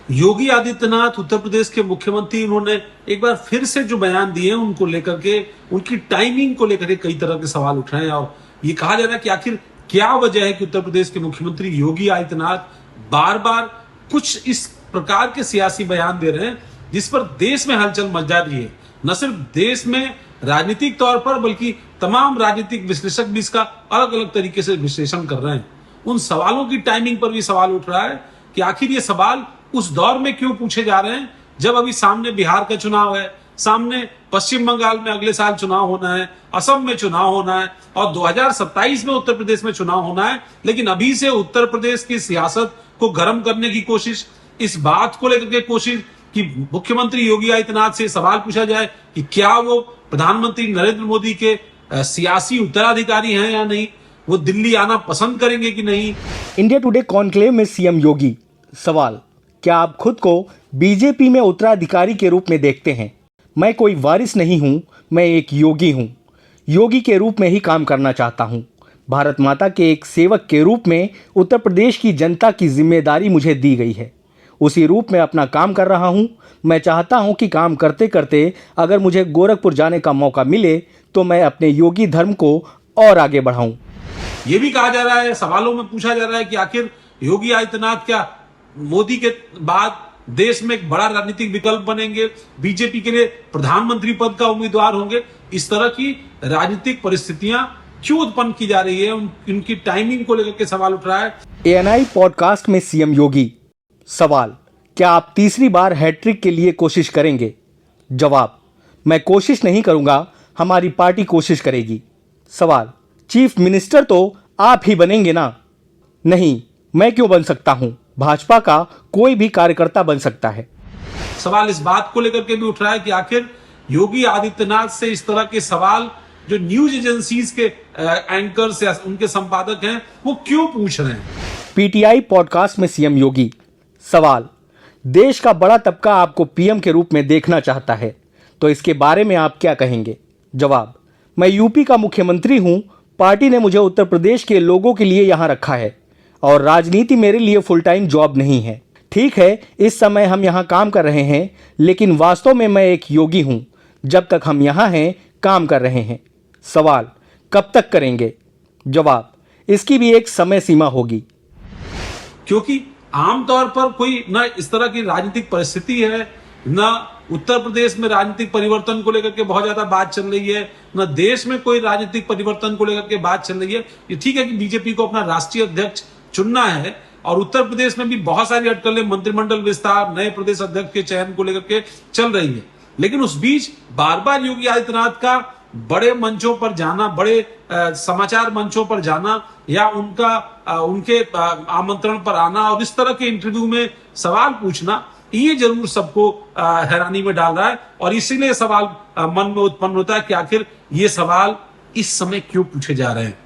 योगी आदित्यनाथ उत्तर प्रदेश के मुख्यमंत्री, उन्होंने एक बार फिर से जो बयान दिए उनको लेकर के, उनकी टाइमिंग को लेकर के कई तरह के सवाल उठ रहे हैं। और ये कहा जा रहा है कि आखिर क्या वजह है कि उत्तर प्रदेश के मुख्यमंत्री योगी आदित्यनाथ बार बार कुछ इस प्रकार के सियासी बयान दे रहे हैं जिस पर देश में हलचल मच जा रही है। न सिर्फ देश में राजनीतिक तौर पर, बल्कि तमाम राजनीतिक विश्लेषक भी इसका अलग अलग तरीके से विश्लेषण कर रहे हैं। उन सवालों की टाइमिंग पर भी सवाल उठ रहा है कि आखिर ये सवाल उस दौर में क्यों पूछे जा रहे हैं जब अभी सामने बिहार का चुनाव है, सामने पश्चिम बंगाल में अगले साल चुनाव होना है, असम में चुनाव होना है और 2027 में उत्तर प्रदेश में चुनाव होना है। लेकिन अभी से उत्तर प्रदेश की सियासत को गर्म करने की कोशिश, इस बात को लेकर के कोशिश कि मुख्यमंत्री योगी आदित्यनाथ से सवाल पूछा जाए कि क्या वो प्रधानमंत्री नरेंद्र मोदी के सियासी उत्तराधिकारी हैं या नहीं, वो दिल्ली आना पसंद करेंगे कि नहीं। इंडिया टुडे कॉन्क्लेव में सीएम योगी। सवाल, क्या आप खुद को बीजेपी में उत्तराधिकारी के रूप में देखते हैं? मैं कोई वारिस नहीं हूं, मैं एक योगी हूं। योगी के रूप में ही काम करना चाहता हूं। भारत माता के एक सेवक के रूप में उत्तर प्रदेश की जनता की जिम्मेदारी मुझे दी गई है, उसी रूप में अपना काम कर रहा हूं। मैं चाहता हूं कि काम करते करते अगर मुझे गोरखपुर जाने का मौका मिले तो मैं अपने योगी धर्म को और आगे बढ़ाऊं। ये भी कहा जा रहा है, सवालों में पूछा जा रहा है कि आखिर योगी आदित्यनाथ क्या मोदी के बाद देश में एक बड़ा राजनीतिक विकल्प बनेंगे, बीजेपी के लिए प्रधानमंत्री पद का उम्मीदवार होंगे। इस तरह की राजनीतिक परिस्थितियां क्यों उत्पन्न की जा रही है, उनकी टाइमिंग को लेकर के सवाल उठ रहा है। ANI पॉडकास्ट में सीएम योगी। सवाल, क्या आप तीसरी बार हैट्रिक के लिए कोशिश करेंगे? जवाब, मैं कोशिश नहीं करूंगा, हमारी पार्टी कोशिश करेगी। सवाल, चीफ मिनिस्टर तो आप ही बनेंगे ना? नहीं, मैं क्यों बन सकता हूं, भाजपा का कोई भी कार्यकर्ता बन सकता है। सवाल इस बात को लेकर के भी उठ रहा है कि आखिर योगी आदित्यनाथ से इस तरह के सवाल जो न्यूज एजेंसीज के एंकर्स या उनके संपादक हैं वो क्यों पूछ रहे हैं। PTI पॉडकास्ट में सीएम योगी। सवाल, देश का बड़ा तबका आपको पीएम के रूप में देखना चाहता है, तो इसके बारे में आप क्या कहेंगे? जवाब, मैं यूपी का मुख्यमंत्री हूं, पार्टी ने मुझे उत्तर प्रदेश के लोगों के लिए यहां रखा है और राजनीति मेरे लिए फुल टाइम जॉब नहीं है। ठीक है, इस समय हम यहाँ काम कर रहे हैं, लेकिन वास्तव में मैं एक योगी हूँ जब तक हम यहाँ हैं, काम कर रहे हैं। सवाल, कब तक करेंगे? जवाब, इसकी भी एक समय सीमा होगी। क्योंकि आमतौर पर कोई ना इस तरह की राजनीतिक परिस्थिति है, ना उत्तर प्रदेश में राजनीतिक परिवर्तन को लेकर के बहुत ज्यादा बात चल रही है, ना देश में कोई राजनीतिक परिवर्तन को लेकर के बात चल रही है। ये ठीक है कि बीजेपी को अपना राष्ट्रीय अध्यक्ष चुनना है और उत्तर प्रदेश में भी बहुत सारी अटकलें, मंत्रिमंडल विस्तार, नए प्रदेश अध्यक्ष के चयन को लेकर के चल रही है। लेकिन उस बीच बार बार योगी आदित्यनाथ का बड़े मंचों पर जाना, बड़े समाचार मंचों पर जाना या उनके आमंत्रण पर आना और इस तरह के इंटरव्यू में सवाल पूछना, ये जरूर सबको हैरानी में डाल रहा है। और इसीलिए सवाल मन में उत्पन्न होता है कि आखिर ये सवाल इस समय क्यों पूछे जा रहे हैं।